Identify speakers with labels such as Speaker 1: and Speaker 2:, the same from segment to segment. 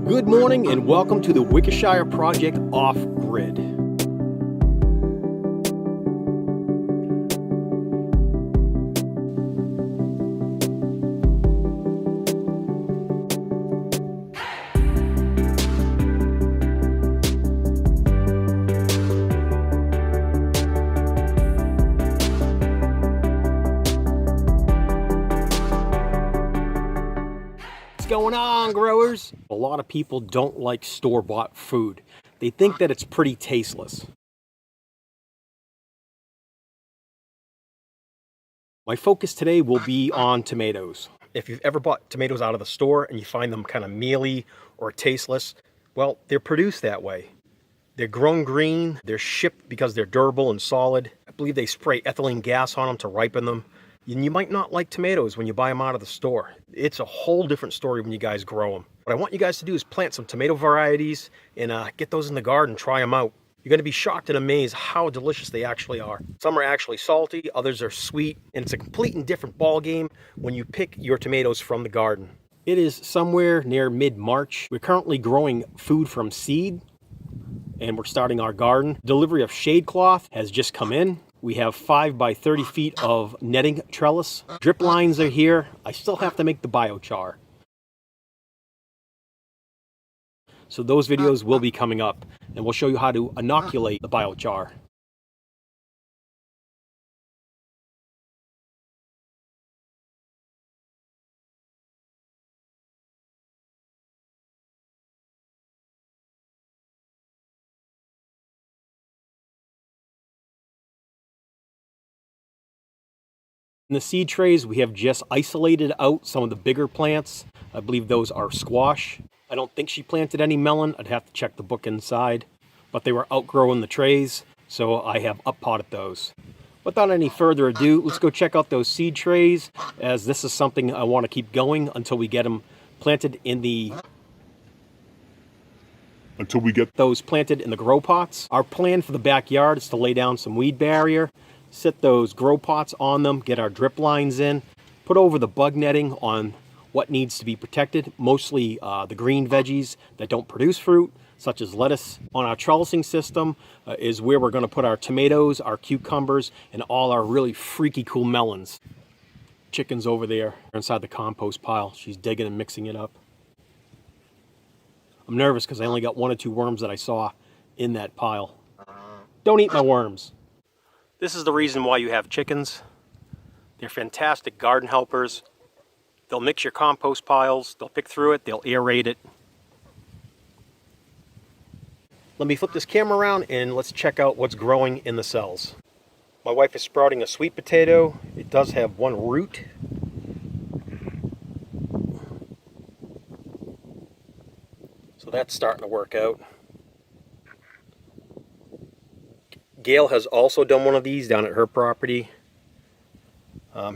Speaker 1: Good morning and welcome to the WickerShire project off-grid. Going on, growers? A lot of people don't like store-bought food. They think that it's pretty tasteless. My focus today will be on tomatoes. If you've ever bought tomatoes out of the store and you find them kind of mealy or tasteless, well, they're produced that way. They're grown green, they're shipped because they're durable and solid. I believe they spray ethylene gas on them to ripen them. And you might not like tomatoes when you buy them out of the store. It's a whole different story when you guys grow them. What I want you guys to do is plant some tomato varieties and get those in the garden, try them out. You're going to be shocked and amazed how delicious they actually are. Some are actually salty, others are sweet, and it's a complete and different ball game when you pick your tomatoes from the garden. It is somewhere near mid-March. We're currently growing food from seed, and we're starting our garden. Delivery of shade cloth has just come in. We have 5 by 30 feet of netting trellis. Drip lines are here. I still have to make the biochar. So those videos will be coming up, and we'll show you how to inoculate the biochar. In the seed trays, we have just isolated out some of the bigger plants. I believe those are squash. I don't think she planted any melon. I'd have to check the book inside. But they were outgrowing the trays, so I have up-potted those. Without any further ado, let's go check out those seed trays, as this is something I want to keep going until we get them planted in the... those planted in the grow pots. Our plan for the backyard is to lay down some weed barrier, set those grow pots on them, get our drip lines in, put over the bug netting on what needs to be protected, mostly the green veggies that don't produce fruit, such as lettuce. On our trellising system is where we're going to put our tomatoes, our cucumbers, and all our really freaky cool melons. Chicken's over there inside the compost pile. She's digging and mixing it up. I'm nervous because I only got 1 or 2 worms that I saw in that pile. Don't eat my worms. This is the reason why you have chickens. They're fantastic garden helpers. They'll mix your compost piles, they'll pick through it, they'll aerate it. Let me flip this camera around and let's check out what's growing in the cells. My wife is sprouting a sweet potato. It does have 1 root. So that's starting to work out. Gail has also done one of these down at her property.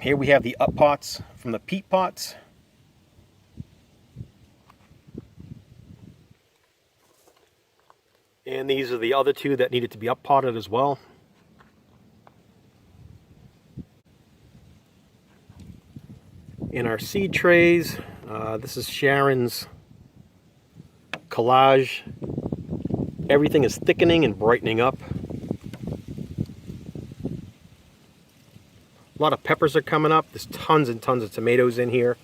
Speaker 1: Here we have the up pots from the peat pots. And these are the other 2 that needed to be up potted as well. In our seed trays, this is Sharon's collage. Everything is thickening and brightening up. A lot of peppers are coming up. There's tons and tons of tomatoes in here.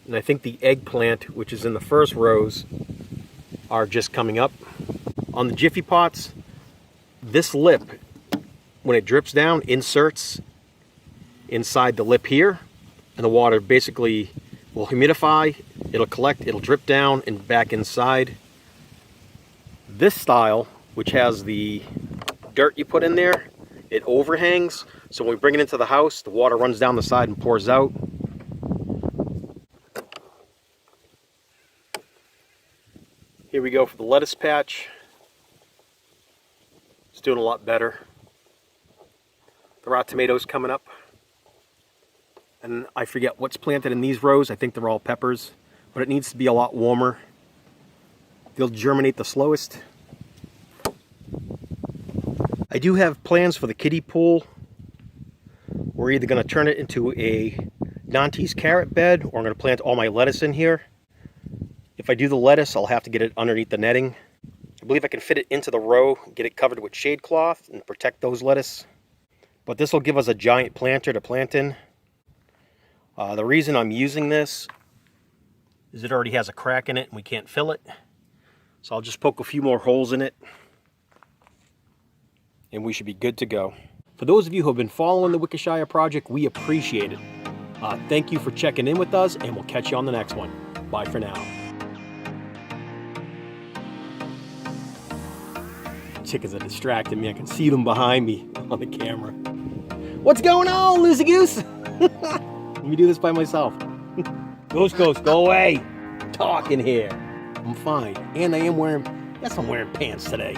Speaker 1: And I think the eggplant, which is in the first rows, are just coming up. On the Jiffy pots, this lip, when it drips down, inserts inside the lip here. And the water basically will humidify, it'll collect, it'll drip down and back inside. This style, which has the dirt you put in there, it overhangs. So when we bring it into the house, the water runs down the side and pours out. Here we go for the lettuce patch. It's doing a lot better. The raw tomatoes coming up. And I forget what's planted in these rows. I think they're all peppers, but it needs to be a lot warmer. They'll germinate the slowest. I do have plans for the kiddie pool. We're either going to turn it into a Nantes carrot bed, or I'm going to plant all my lettuce in here. If I do the lettuce, I'll have to get it underneath the netting. I believe I can fit it into the row, get it covered with shade cloth and protect those lettuce. But this will give us a giant planter to plant in. The reason I'm using this is it already has a crack in it and we can't fill it. So I'll just poke a few more holes in it and we should be good to go. For those of you who have been following the WickerShire project, we appreciate it. Thank you for checking in with us, and we'll catch you on the next one. Bye for now. Chickens are distracting me. I can see them behind me on the camera. What's going on, Lucy Goose? Let me do this by myself. Goose, go away. Talking here. I'm fine. And I am wearing, yes, I'm wearing pants today.